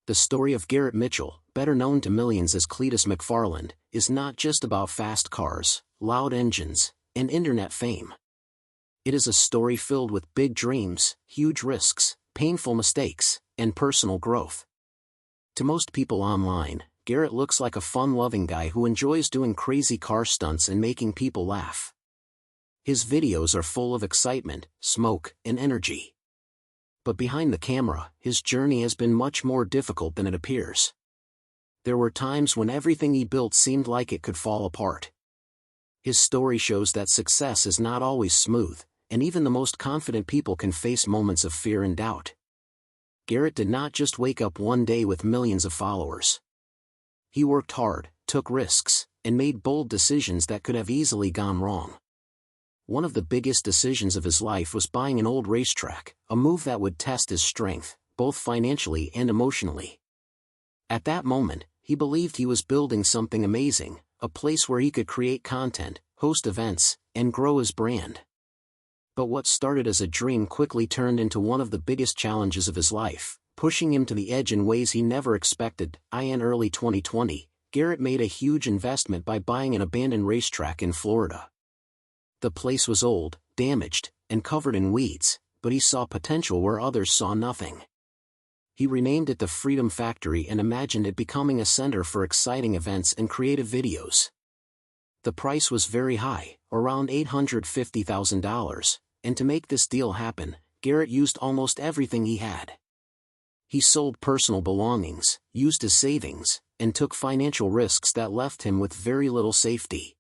The story of Garrett Mitchell, better known to millions as Cleetus McFarland, is not just about fast cars, loud engines, and internet fame. It is a story filled with big dreams, huge risks, painful mistakes, and personal growth. To most people online, Garrett looks like a fun-loving guy who enjoys doing crazy car stunts and making people laugh. His videos are full of excitement, smoke, and energy. But behind the camera, his journey has been much more difficult than it appears. There were times when everything he built seemed like it could fall apart. His story shows that success is not always smooth, and even the most confident people can face moments of fear and doubt. Garrett did not just wake up one day with millions of followers. He worked hard, took risks, and made bold decisions that could have easily gone wrong. One of the biggest decisions of his life was buying an old racetrack, a move that would test his strength, both financially and emotionally. At that moment, he believed he was building something amazing, a place where he could create content, host events, and grow his brand. But what started as a dream quickly turned into one of the biggest challenges of his life, pushing him to the edge in ways he never expected. In early 2020, Garrett made a huge investment by buying an abandoned racetrack in Florida. The place was old, damaged, and covered in weeds, but he saw potential where others saw nothing. He renamed it the Freedom Factory and imagined it becoming a center for exciting events and creative videos. The price was very high, around $850,000, and to make this deal happen, Garrett used almost everything he had. He sold personal belongings, used his savings, and took financial risks that left him with very little safety.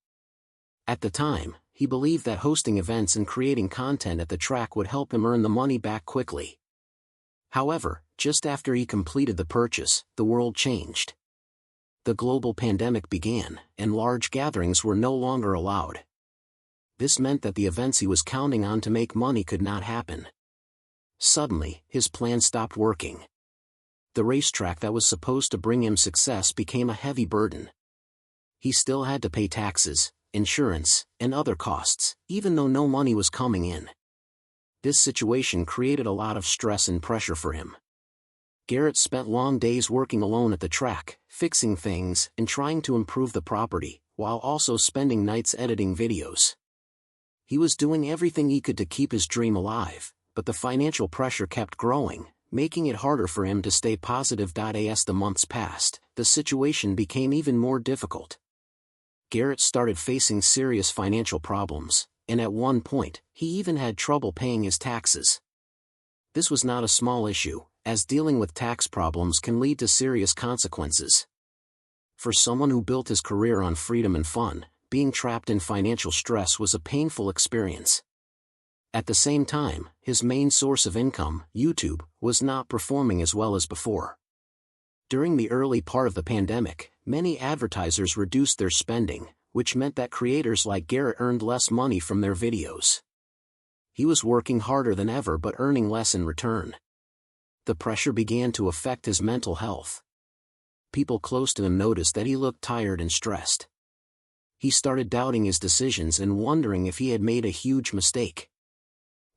At the time, he believed that hosting events and creating content at the track would help him earn the money back quickly. However, just after he completed the purchase, the world changed. The global pandemic began, and large gatherings were no longer allowed. This meant that the events he was counting on to make money could not happen. Suddenly, his plan stopped working. The racetrack that was supposed to bring him success became a heavy burden. He still had to pay taxes, insurance, and other costs, even though no money was coming in. This situation created a lot of stress and pressure for him. Garrett spent long days working alone at the track, fixing things and trying to improve the property, while also spending nights editing videos. He was doing everything he could to keep his dream alive, but the financial pressure kept growing, making it harder for him to stay positive. As the months passed, the situation became even more difficult. Garrett started facing serious financial problems, and at one point, he even had trouble paying his taxes. This was not a small issue, as dealing with tax problems can lead to serious consequences. For someone who built his career on freedom and fun, being trapped in financial stress was a painful experience. At the same time, his main source of income, YouTube, was not performing as well as before. During the early part of the pandemic, many advertisers reduced their spending, which meant that creators like Garrett earned less money from their videos. He was working harder than ever but earning less in return. The pressure began to affect his mental health. People close to him noticed that he looked tired and stressed. He started doubting his decisions and wondering if he had made a huge mistake.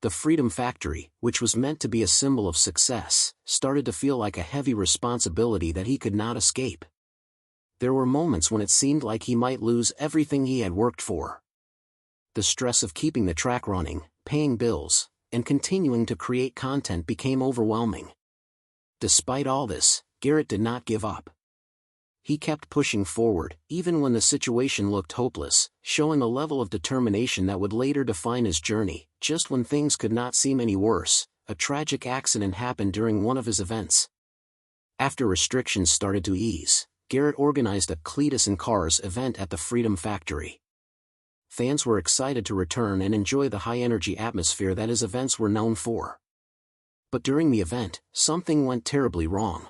The Freedom Factory, which was meant to be a symbol of success, started to feel like a heavy responsibility that he could not escape. There were moments when it seemed like he might lose everything he had worked for. The stress of keeping the track running, paying bills, and continuing to create content became overwhelming. Despite all this, Garrett did not give up. He kept pushing forward, even when the situation looked hopeless, showing a level of determination that would later define his journey. Just when things could not seem any worse, a tragic accident happened during one of his events. After restrictions started to ease, Garrett organized a Cleetus and Cars event at the Freedom Factory. Fans were excited to return and enjoy the high-energy atmosphere that his events were known for. But during the event, something went terribly wrong.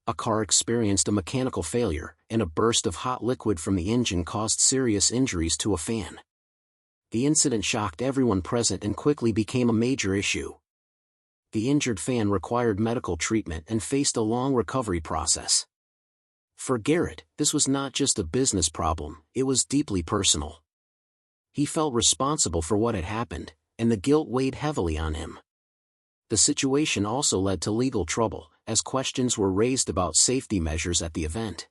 A car experienced a mechanical failure, and a burst of hot liquid from the engine caused serious injuries to a fan. The incident shocked everyone present and quickly became a major issue. The injured fan required medical treatment and faced a long recovery process. For Garrett, this was not just a business problem, it was deeply personal. He felt responsible for what had happened, and the guilt weighed heavily on him. The situation also led to legal trouble, as questions were raised about safety measures at the event.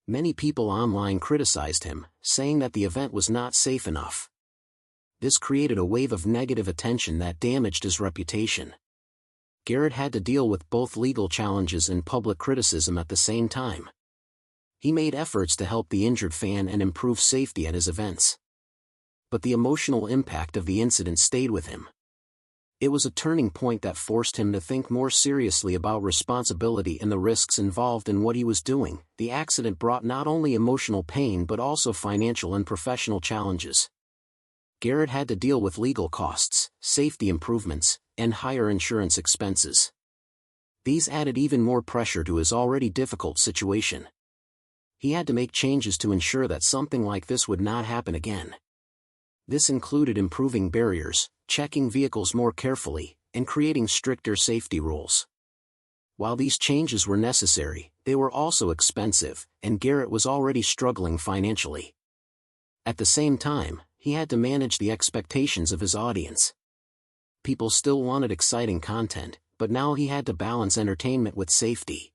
Many people online criticized him, saying that the event was not safe enough. This created a wave of negative attention that damaged his reputation. Garrett had to deal with both legal challenges and public criticism at the same time. He made efforts to help the injured fan and improve safety at his events. But the emotional impact of the incident stayed with him. It was a turning point that forced him to think more seriously about responsibility and the risks involved in what he was doing. The accident brought not only emotional pain but also financial and professional challenges. Garrett had to deal with legal costs, safety improvements, and higher insurance expenses. These added even more pressure to his already difficult situation. He had to make changes to ensure that something like this would not happen again. This included improving barriers, checking vehicles more carefully, and creating stricter safety rules. While these changes were necessary, they were also expensive, and Garrett was already struggling financially. At the same time, he had to manage the expectations of his audience. People still wanted exciting content, but now he had to balance entertainment with safety.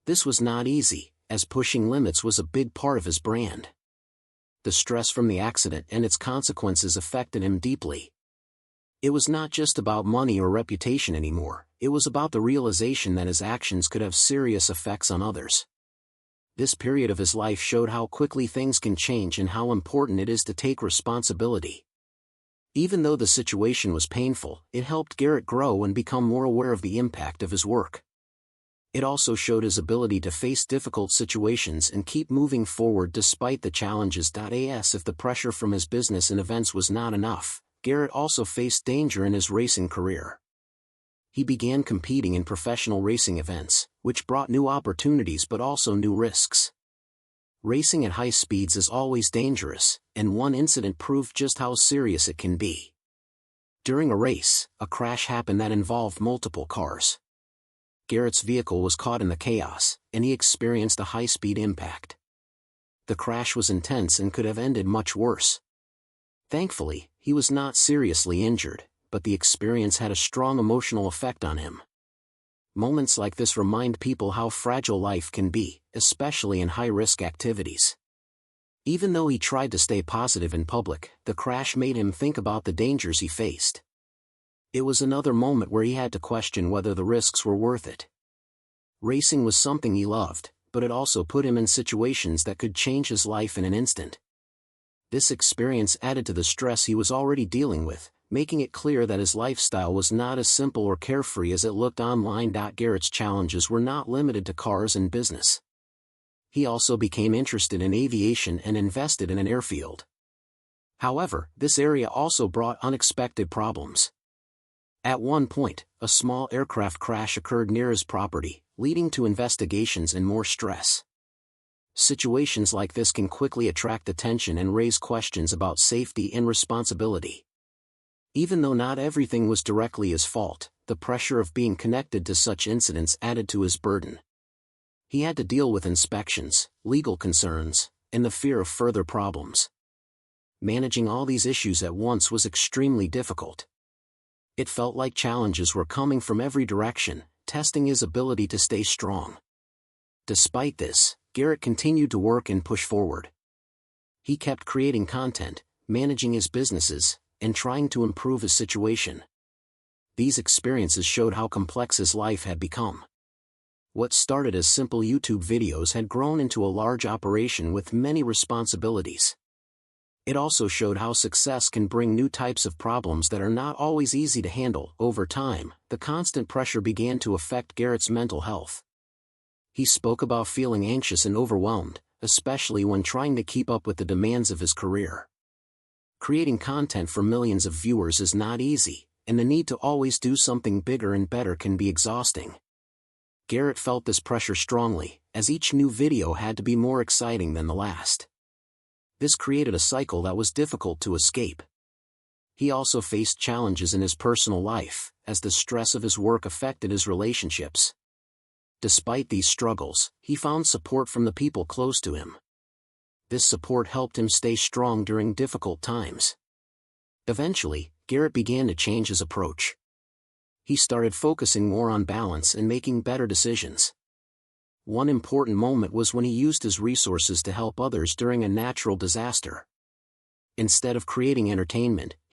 This was not easy, as pushing limits was a big part of his brand. The stress from the accident and its consequences affected him deeply. It was not just about money or reputation anymore, it was about the realization that his actions could have serious effects on others. This period of his life showed how quickly things can change and how important it is to take responsibility. Even though the situation was painful, it helped Garrett grow and become more aware of the impact of his work. It also showed his ability to face difficult situations and keep moving forward despite the challenges. As if the pressure from his business and events was not enough, Garrett also faced danger in his racing career. He began competing in professional racing events, which brought new opportunities but also new risks. Racing at high speeds is always dangerous, and one incident proved just how serious it can be. During a race, a crash happened that involved multiple cars. Garrett's vehicle was caught in the chaos, and he experienced a high-speed impact. The crash was intense and could have ended much worse. Thankfully, he was not seriously injured, but the experience had a strong emotional effect on him. Moments like this remind people how fragile life can be, especially in high-risk activities. Even though he tried to stay positive in public, the crash made him think about the dangers he faced. It was another moment where he had to question whether the risks were worth it. Racing was something he loved, but it also put him in situations that could change his life in an instant. This experience added to the stress he was already dealing with, making it clear that his lifestyle was not as simple or carefree as it looked online. Garrett's challenges were not limited to cars and business. He also became interested in aviation and invested in an airfield. However, this area also brought unexpected problems. At one point, a small aircraft crash occurred near his property, leading to investigations and more stress. Situations like this can quickly attract attention and raise questions about safety and responsibility. Even though not everything was directly his fault, the pressure of being connected to such incidents added to his burden. He had to deal with inspections, legal concerns, and the fear of further problems. Managing all these issues at once was extremely difficult. It felt like challenges were coming from every direction, testing his ability to stay strong. Despite this, Garrett continued to work and push forward. He kept creating content, managing his businesses, and trying to improve his situation. These experiences showed how complex his life had become. What started as simple YouTube videos had grown into a large operation with many responsibilities. It also showed how success can bring new types of problems that are not always easy to handle. Over time, the constant pressure began to affect Garrett's mental health. He spoke about feeling anxious and overwhelmed, especially when trying to keep up with the demands of his career. Creating content for millions of viewers is not easy, and the need to always do something bigger and better can be exhausting. Garrett felt this pressure strongly, as each new video had to be more exciting than the last. This created a cycle that was difficult to escape. He also faced challenges in his personal life, as the stress of his work affected his relationships. Despite these struggles, he found support from the people close to him. This support helped him stay strong during difficult times. Eventually, Garrett began to change his approach. he started focusing more on balance and making better decisions. One important moment was when he used his resources to help others during a natural disaster. Instead of creating entertainment,